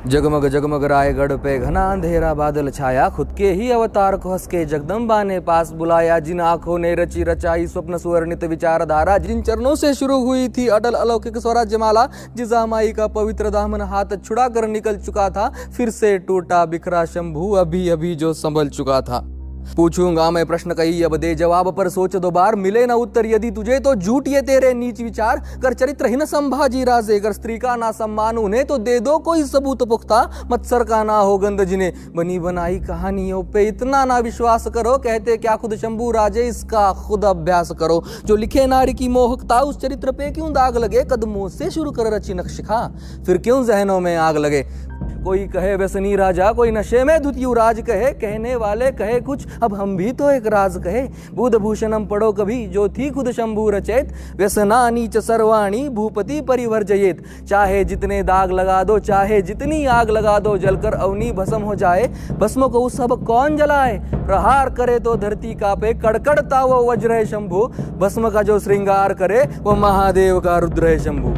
जगमग जगमग रायगढ़ पे घना अंधेरा बादल छाया, खुद के ही अवतार को हंस के जगदम्बा ने पास बुलाया। जिन आंखों ने रची रचाई स्वप्न सुवर्णित विचारधारा, जिन चरणों से शुरू हुई थी अटल अलौकिक स्वराज्यमाला, जिस माई का पवित्र दामन हाथ छुड़ा कर निकल चुका था, फिर से टूटा बिखरा शंभू अभी अभी जो संभल चुका था। पूछूंगा मैं प्रश्न कही अब दे जवाब, पर सोच दो बार मिले न उत्तर यदि तुझे तो झूठ ये तेरे नीच विचार। कर चरित्रहीन संभाजी राजे, कर स्त्री का ना सम्मान उन्हें तो दे दो कोई सबूत पुख्ता। मत्सर का ना हो गंध जिन्हें, बनी बनाई कहानियों पे इतना ना विश्वास करो। कहते क्या खुद शंभू राजे, इसका खुद अभ्यास करो। जो लिखे नारी की मोहकता, उस चरित्र पे क्यों दाग लगे। कदमों से शुरू कर रची नक्शिखा, फिर क्यों जहनों में आग लगे। कोई कहे व्यसनी राजा, कोई नशे में धुत युवराज कहे। कहने वाले कहे कुछ, अब हम भी तो एक राज कहे। बुध भूषणम पढ़ो कभी, जो थी खुद शंभू रचेत। व्यसना नीच सर्वाणी भूपति परिवर्जयेत। चाहे जितने दाग लगा दो, चाहे जितनी आग लगा दो, जलकर अवनी भस्म हो जाए। भस्म को उस सब कौन जलाए। प्रहार करे तो धरती कांपे, कड़कड़ता वो वज्र है शंभू। भस्म का जो श्रृंगार करे, वो महादेव का रुद्र है शंभू।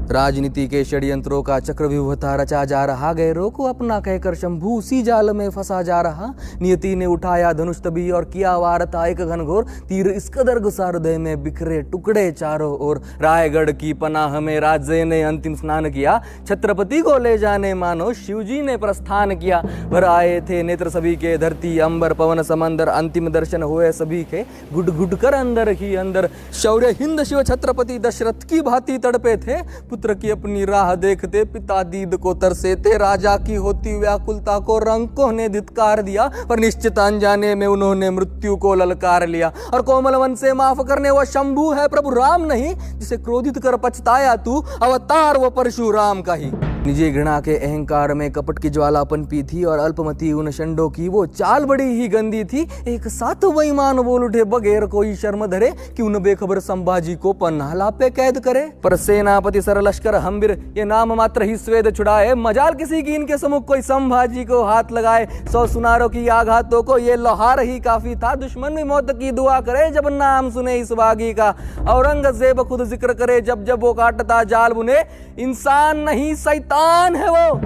राजनीति के षड्यंत्रों का चक्रव्यूह रचा जा रहा, गैरों को अपना कहकर शंभू उसी जाल में फंसा जा रहा। नियति ने उठाया धनुष तभी और किया वारता एक घनघोर। तीर इस कदर घुसा हृदय में, बिखरे टुकड़े चारों ओर। रायगढ़ की पनाह में राजे ने अंतिम स्नान किया। छत्रपति को ले जाने मानो शिवजी ने प्रस्थान किया। भर आए थे नेत्र सभी के, धरती अंबर पवन समंदर। अंतिम दर्शन हुए सभी के, घुट घुट कर अंदर ही अंदर। शौर्य हिंद शिव छत्रपति दशरथ की भांति तड़पे थे। पुत्र की अपनी राह देखते पिता दीद को तरसे थे। राजा की होती व्याकुलता को रंकों ने धिक्कार दिया, पर निश्चित अनजाने में उन्होंने मृत्यु को ललकार लिया। और कोमल वन से माफ करने वो शंभू है प्रभु राम नहीं, जिसे क्रोधित कर पछताया तू, अवतार वो परशुराम का ही। निजी घृणा के अहंकार में कपट की ज्वाला पनपी थी, और अल्पमती उन शंडों की वो चाल बड़ी ही गंदी थी। एक साथ बेईमान बोल उठे बगैर कोई शर्म धरे, कि उन बेखबर संभाजी को पन्नाला पे कैद करे। पर सेनापति सरलश्कर हम्बिर ये नाम मात्र ही स्वेद छुड़ाए। मजाल किसी की इनके सम्मुख कोई संभाजी को हाथ लगाए। 100 सुनारों की आघातों को ये लोहार ही काफी था। दुश्मन भी मौत की दुआ करे जब नाम सुने इस बागी का। औरंगजेब खुद जिक्र करे जब जब वो काटता जाल बुने। इंसान नहीं शैतान है वो,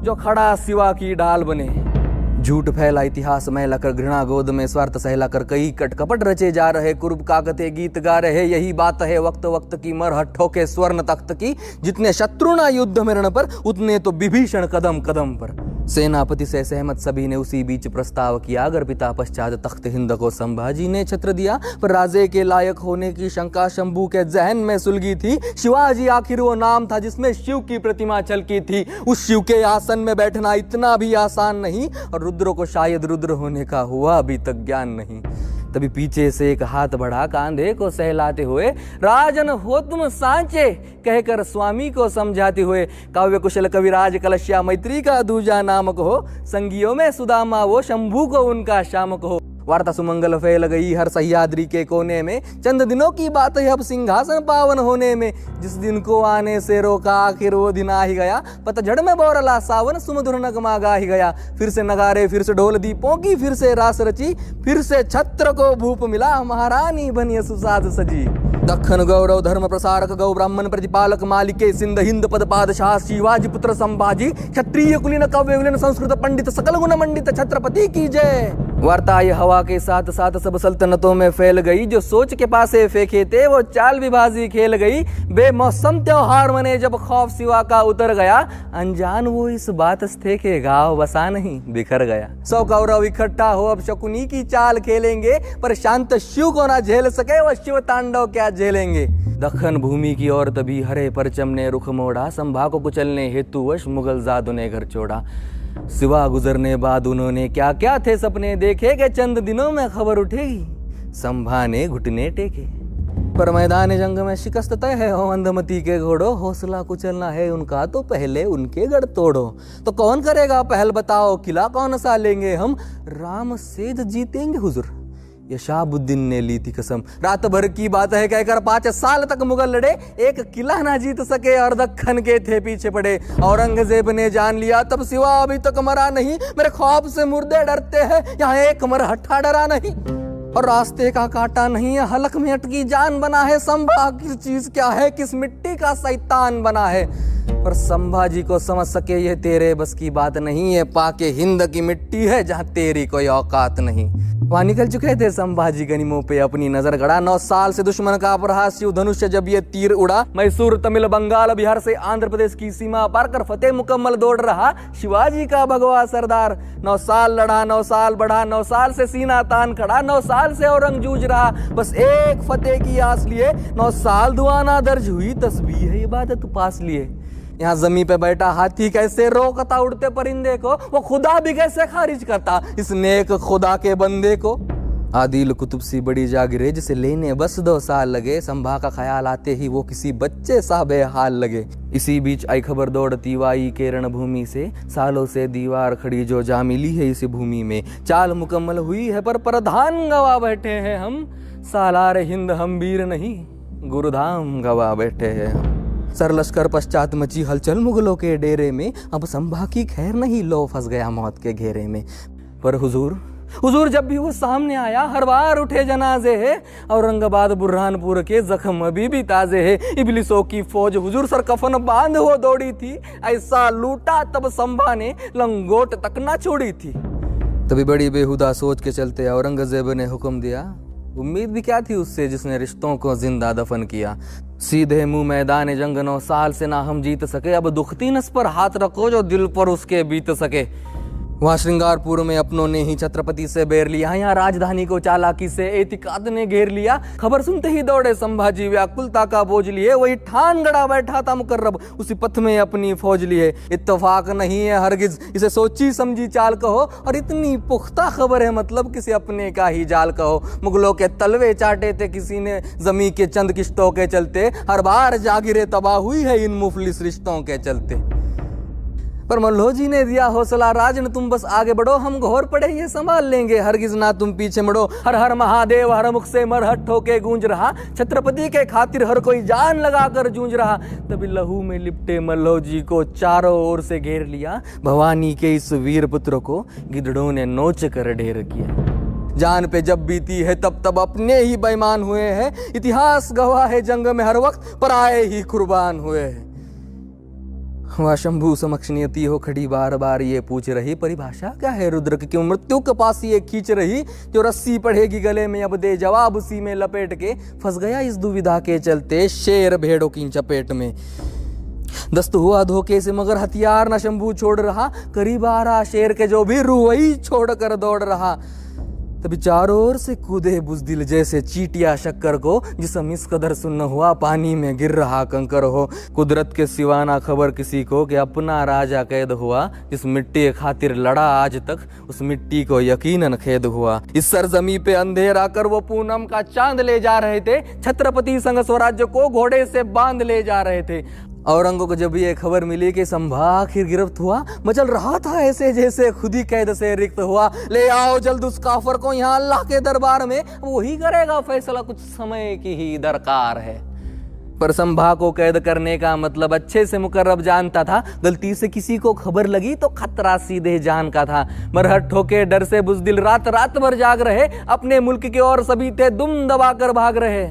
जो खड़ा सिवा की ढाल बने। झूठ फैला इतिहास मैला कर, घृणा गोद में स्वार्थ सहला कर। कई कटकपट रचे जा रहे, कुर्ब काकते गीत गा रहे। यही बात है वक्त वक्त की, मरहट्ठों के स्वर्ण तख्त की। जितने शत्रु ना युद्ध में रण पर, उतने तो विभीषण कदम कदम पर। सेनापति से सहमत सभी ने उसी बीच प्रस्ताव किया। अगर पिता पश्चात तख्त हिंद को संभाजी ने छत्र दिया, पर राजे के लायक होने की शंका शंभू के जहन में सुलगी थी। शिवाजी आखिर वो नाम था जिसमें शिव की प्रतिमा छलकी थी। उस शिव के आसन में बैठना इतना भी आसान नहीं, और रुद्र को शायद रुद्र होने का हुआ अभी तक ज्ञान नहीं। तभी पीछे से एक हाथ बढ़ा, कांधे को सहलाते हुए, राजन हो तुम सांचे, कहकर स्वामी को समझाते हुए। काव्य कुशल कविराज कलश्या मैत्री का दूजा नामक हो। संगियों में सुदामा वो, शंभू को उनका शामक हो। वार्ता सुमंगल फैल गई हर सह्याद्री के कोने में। चंद दिनों की बात है अब सिंहासन पावन होने में। जिस दिन को आने से रोका, आखिर वो दिन आ ही गया। पतझड़ में बोरला सावन, सुमधुर नगमा गा ही गया। फिर से नगारे, फिर से ढोल दीपों की फिर से रास रची। फिर से छत्र को भूप मिला, महारानी बनी सुसाद सजी। दक्खन गौरव धर्म प्रसारक, गौ ब्राह्मण प्रतिपालक, मालिके सिंध हिंद पद पादशाह, शिवाजी पुत्र संभाजी। क्षत्रिय कुलीन काव्य विलीन संस्कृत पंडित, सकल गुण मंडित छत्रपति की जय। वार्ता ये हवा के साथ साथ सब सल्तनतों में फैल गई। जो सोच के पासे फेंके थे वो चाल विभाजी खेल गई। बेमौसम त्योहार मने जब खौफ सिवा का उतर गया। अनजान वो इस बात थे के गाँव बसा नहीं बिखर गया। 100 कौरव इकट्ठा हो अब शकुनी की चाल खेलेंगे, पर शांत शिव को ना झेल सके वो शिव तांडव क्या झेलेंगे। दक्खन भूमि की ओर तभी हरे परचम ने रुख मोड़ा। संभा को कुचलने हेतुवश मुगल जादों ने घर छोड़ा। सिवा गुजरने बाद उन्होंने क्या क्या थे सपने देखे, कि चंद दिनों में खबर उठेगी। संभा ने घुटने टेके, पर मैदान जंग में शिकस्त तय है हो अंधमती के घोड़ो। हौसला कुचलना है उनका तो पहले उनके गढ़ तोड़ो। तो कौन करेगा पहल बताओ, किला कौन सा लेंगे हम। राम सेज जीतेंगे हुजूर, ये शाहबुद्दीन ने ली थी कसम। रात भर की बात है कहकर 5 साल तक मुगल लड़े, एक किला ना जीत सके और दक्खन के थे पीछे पड़े। औरंगजेब ने जान लिया तब सिवा अभी तक मरा नहीं। मेरे खौफ से मुर्दे डरते हैं, यहाँ एक मरहट्ठा डरा नहीं। और रास्ते का कांटा नहीं है, हलक में अटकी जान बना है। संभा की चीज क्या है, किस मिट्टी का शैतान बना है। पर संभाजी को समझ सके ये तेरे बस की बात नहीं है, पाके हिंद की मिट्टी है जहाँ तेरी कोई औकात नहीं। वहां निकल चुके थे संभाजी गनीमों पे अपनी नजर गड़ा। 9 साल से दुश्मन का अपराध शिव धनुष जब ये तीर उड़ा, मैसूर तमिल बंगाल बिहार से आंध्र प्रदेश की सीमा पार कर फतेह मुकम्मल दौड़ रहा शिवाजी का भगवा सरदार। 9 साल लड़ा, 9 साल बढ़ा, 9 साल से सीना तान खड़ा, 9 साल से औरंग जूझ रहा, बस एक फतेह की आस लिए। 9 साल दुआना दर्ज हुई, तस्बीह है इबादत पास लिए। यहाँ जमीन पे बैठा हाथी कैसे रोकता उड़ते परिंदे को, वो खुदा भी कैसे खारिज करता इस नेक खुदा के बंदे को। आदिल कुतुब सी बड़ी जागिरे जिसे लेने बस 2 साल लगे, संभा का ख्याल आते ही वो किसी बच्चे सा बेहाल लगे। इसी बीच आई खबर दौड़ती वाई के रणभूमि से, सालों से दीवार खड़ी जो जा मिली है इस भूमि में। चाल मुकम्मल हुई है पर प्रधान गवा बैठे हैं हम, सालार हिंद हम वीर नहीं गुरुधाम गवा बैठे हैं हम। सर लश्कर पश्चात मची हलचल मुगलों के डेरे में, अब संभा की खैर नहीं लो फंस गया मौत के घेरे में। पर हुजूर जब भी वो सामने आया हर बार उठे जनाजे है, औरंगाबाद बुरहानपुर के जख्म अभी भी ताजे है। इबलिसों की फौज हुजूर सर कफन बांध वो दौड़ी थी, ऐसा लूटा तब संभा ने लंगोट तक ना छोड़ी थी। तभी बड़ी बेहुदा सोच के चलते औरंगजेब ने हुक्म दिया, उम्मीद भी क्या थी उससे जिसने रिश्तों को जिंदा दफन किया। सीधे मुंह मैदान जंग 9 साल से ना हम जीत सके, अब दुखती नस पर हाथ रखो जो दिल पर उसके बीत सके। वहाँ श्रृंगारपुर में अपनों ने ही छत्रपति से बेर लिया, यहाँ राजधानी को चालाकी से एतिकाद ने घेर लिया। खबर सुनते ही दौड़े संभाजी व्याकुलता का बोझ लिए, वही ठान गड़ा बैठा था मुकर्रब उसी पथ में अपनी फौज लिए। इत्तेफाक नहीं है हरगिज इसे सोची समझी चाल कहो, और इतनी पुख्ता खबर है मतलब किसी अपने का ही जाल कहो। मुगलों के तलवे चाटे थे किसी ने जमी के चंद किश्तों के चलते, हर बार जागिरे तबाह हुई है इन मुफलिस रिश्तों के चलते। पर मल्हो जी ने दिया हौसला राजन, तुम बस आगे बढ़ो, हम घोर पड़े ये संभाल लेंगे, हरगिज ना तुम पीछे मुड़ो। हर हर महादेव हर मुख से मरहट ठोके गूंज रहा, छत्रपति के खातिर हर कोई जान लगा कर जूझ रहा। तभी लहू में लिपटे मल्हो जी को चारों ओर से घेर लिया, भवानी के इस वीर पुत्र को गिद्धड़ों ने नोच कर ढेर किया। जान पे जब बीती है तब अपने ही बेईमान हुए हैं, इतिहास गवाह है जंग में हर वक्त पराए ही कुर्बान हुए हैं। वह शंभू समक्ष नियति हो खड़ी बार बार ये पूछ रही, परिभाषा क्या है रुद्र की, क्यों मृत्यु के पास ये खींच रही, जो रस्सी पड़ेगी गले में अब दे जवाब उसी में लपेट के। फंस गया इस दुविधा के चलते शेर भेड़ों की चपेट में। दस्त हुआ धोखे से मगर हथियार न शंभू छोड़ रहा, करीब आ रहा शेर के जो भी रूह वही छोड़ कर दौड़ रहा। तभी चारों ओर से कूदे बुजदिल जैसे चीटिया शक्कर को, जिसम इस कदर सुन्न हुआ पानी में गिर रहा कंकर हो। कुदरत के सिवाना खबर किसी को कि अपना राजा कैद हुआ, जिस मिट्टी खातिर लड़ा आज तक उस मिट्टी को यकीनन खेद हुआ। इस सरजमी पे अंधेरा कर वो पूनम का चांद ले जा रहे थे, छत्रपति संग स्वराज्य को घोड़े से बांध ले जा रहे थे। औरंगों को जब ये खबर मिली कि संभा आखिर गिरफ्त हुआ, मचल रहा था ऐसे जैसे खुद ही कैद से रिक्त हुआ। ले आओ जल्द उस काफर को यहाँ अल्लाह के दरबार में, वही करेगा फैसला, कुछ समय की ही दरकार है। पर संभा को कैद करने का मतलब अच्छे से मुकर्रब जानता था, गलती से किसी को खबर लगी तो खतरा सीधे जान का था। मरहट ठोके डर से बुजदिल रात रात भर जाग रहे, अपने मुल्क के और सभी थे दुम दबाकर भाग रहे।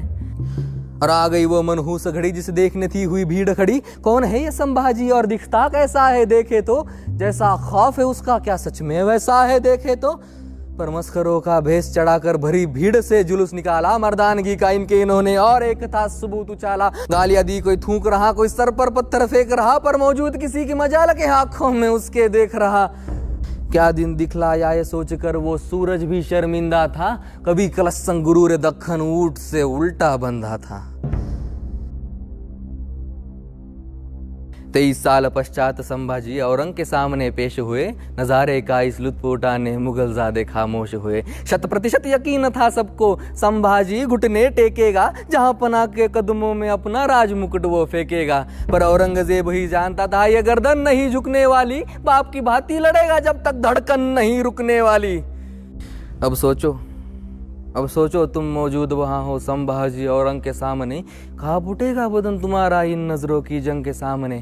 और आ गई वो मनहूस घड़ी जिसे देखने थी हुई भीड़ खड़ी, कौन है ये संभाजी और दिखता कैसा है देखे तो, जैसा खौफ है उसका क्या सच में वैसा है देखे तो। पर मस्करों का भेष चढ़ाकर भरी भीड़ से जुलूस निकाला, मर्दानगी का इनके इन्होंने और एक था सबूत उछाला। गालियां दी, कोई थूक रहा, कोई सर पर पत्थर फेंक रहा, पर मौजूद किसी की मजाल के आंखों में उसके देख रहा। क्या दिन दिखलाया ये सोचकर वो सूरज भी शर्मिंदा था, कभी कलस्संग गुरूर दक्खन ऊंट से उल्टा बंधा था। 23 साल पश्चात संभाजी औरंग के सामने पेश हुए, नजारे का इस लुत्फ उठाने मुगलजादे खामोश हुए। 100% यकीन था सबको संभाजी घुटने टेकेगा, जहां पना के कदमों में अपना राज मुकुट वो फेंकेगा। पर औरंगजेब ही जानता था ये गर्दन नहीं झुकने वाली, बाप की भांति लड़ेगा जब तक धड़कन नहीं रुकने वाली। अब सोचो तुम मौजूद वहां हो संभाजी औरंग के सामने, कांप उठेगा बदन तुम्हारा इन नजरों की जंग के सामने।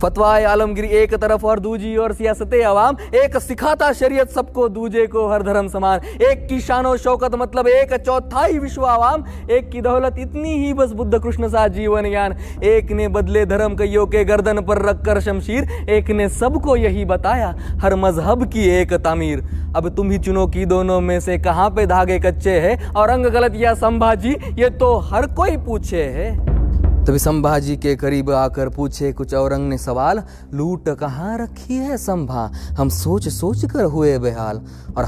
फतवाए आलमगीर एक तरफ और दूजी और सियासते अवाम, एक सिखाता शरीयत सबको दूजे को हर धर्म समान, एक की शानो शौकत मतलब एक चौथाई विश्व अवाम, एक की दौलत इतनी ही बस बुद्ध कृष्ण सा जीवन ज्ञान, एक ने बदले धर्म कईयों के गर्दन पर रखकर शमशीर, एक ने सबको यही बताया हर मजहब की एक तामीर। अब तुम ही चुनो कि दोनों में से कहां पे धागे कच्चे हैं, औरंग गलत या संभाजी ये तो हर कोई पूछे है। तभी संभाजी के करीब आकर पूछे कुछ औरंग ने सवाल, लूट कहाँ रखी है संभा, हम सोच सोच कर हुए बेहाल। और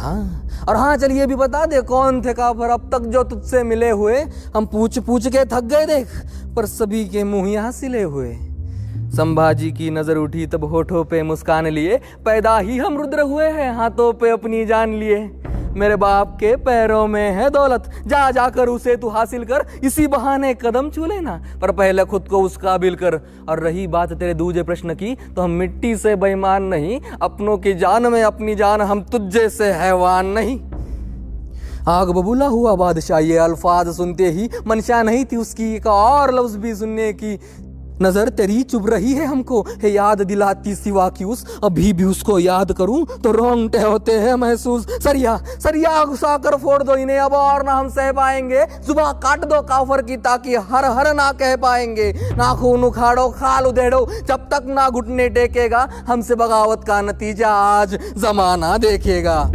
हाँ चलिए भी बता दे कौन थे काफर अब तक जो तुझसे मिले हुए, हम पूछ पूछ के थक गए देख पर सभी के मुंह यहाँ सिले हुए। संभाजी की नजर उठी तब होठों पे मुस्कान लिए, पैदा ही हम रुद्र हुए हैं हाथों पे अपनी जान लिए। मेरे बाप के पैरों में है दौलत, जा जाकर उसे तू हासिल कर, इसी बहाने कदम छू लेना पर पहले खुद को उस काबिल कर। और रही बात तेरे दूजे प्रश्न की तो हम मिट्टी से बेईमान नहीं, अपनों की जान में अपनी जान, हम तुझे से हैवान नहीं। आग बबूला हुआ बादशाह ये अल्फाज सुनते ही, मंशा नहीं थी उसकी एक और लफ्ज भी सुनने की। नजर तेरी चुभ रही है हमको, है याद दिलाती सिवा की उस, अभी भी उसको याद करूं तो रोंगटे होते हैं महसूस। सरिया घुसा कर फोड़ दो इन्हें अब और ना हम सह पाएंगे, जुबान काट दो काफर की ताकि हर हर ना कह पाएंगे। नाखून उखाड़ो खाल उधेड़ो जब तक ना घुटने टेकेगा, हमसे बगावत का नतीजा आज जमाना देखेगा।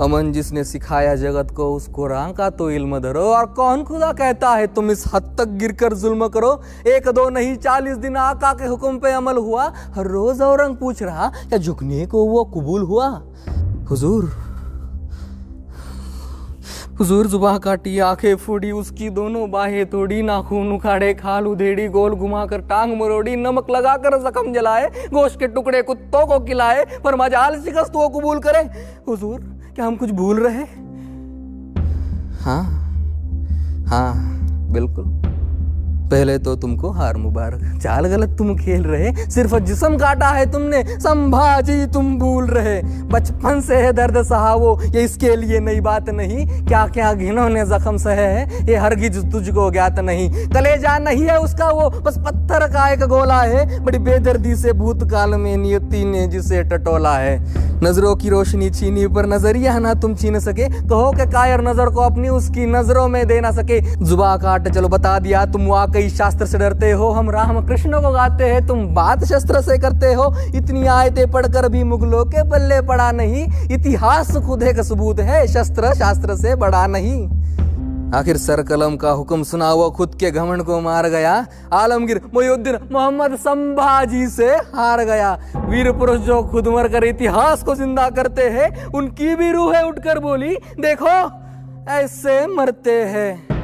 अमन जिसने सिखाया जगत को उसको राह का तो इल्म धरो, और कौन खुदा कहता है तुम इस हद तक गिरकर जुल्म करो। 1 2 नहीं 40 दिन आका के हुक्म पे अमल हुआ, हर रोज औरंग पूछ रहा क्या झुकने को वो कबूल हुआ। हुजूर जुबान काटी आंखें फूडी, उसकी दोनों बाहें तोड़ी, नाखून उखाड़े खाल उधेड़ी, गोल घुमाकर टांग मरोड़ी, नमक लगाकर जख्म जलाए, गोश्त के टुकड़े कुत्तों को खिलाए, पर मजाल शिकस्त वो कबूल करे। हुजूर क्या हम कुछ भूल रहे? हाँ बिल्कुल, पहले तो तुमको हार मुबारक, चाल गलत तुम खेल रहे, सिर्फ जिस्म काटा है तुमने संभाजी तुम भूल रहे। बचपन से है दर्द सहा वो, ये इसके लिए नई बात नहीं, क्या क्या घिनौने जख्म सहे है ये हरगिज तुझको ज्ञात नहीं। कलेजा नहीं है उसका वो, बस पत्थर का एक गोला है, बड़ी बेदर्दी से भूतकाल में नियति ने जिसे टटोला है। नजरों की रोशनी छीनी पर नजरिया ना तुम छीन सके, कहो कि कायर नजर को अपनी उसकी नजरों में दे ना सके। जुबा काट चलो बता दिया तुम वाकई शास्त्र से डरते हो, हम राम कृष्ण को गाते हैं तुम बात शस्त्र से करते हो। इतनी आयतें पढ़कर भी मुगलों के पल्ले पड़ा नहीं, इतिहास खुद एक सबूत है, शस्त्र शास्त्र से बड़ा नहीं। आखिर सर कलम का हुक्म सुना वो खुद के घमंड को मार गया, आलमगीर मुइनुद्दीन मोहम्मद संभाजी से हार गया। वीर पुरुष जो खुद मर कर इतिहास को जिंदा करते हैं, उनकी भी रूह उठकर बोली देखो ऐसे मरते हैं।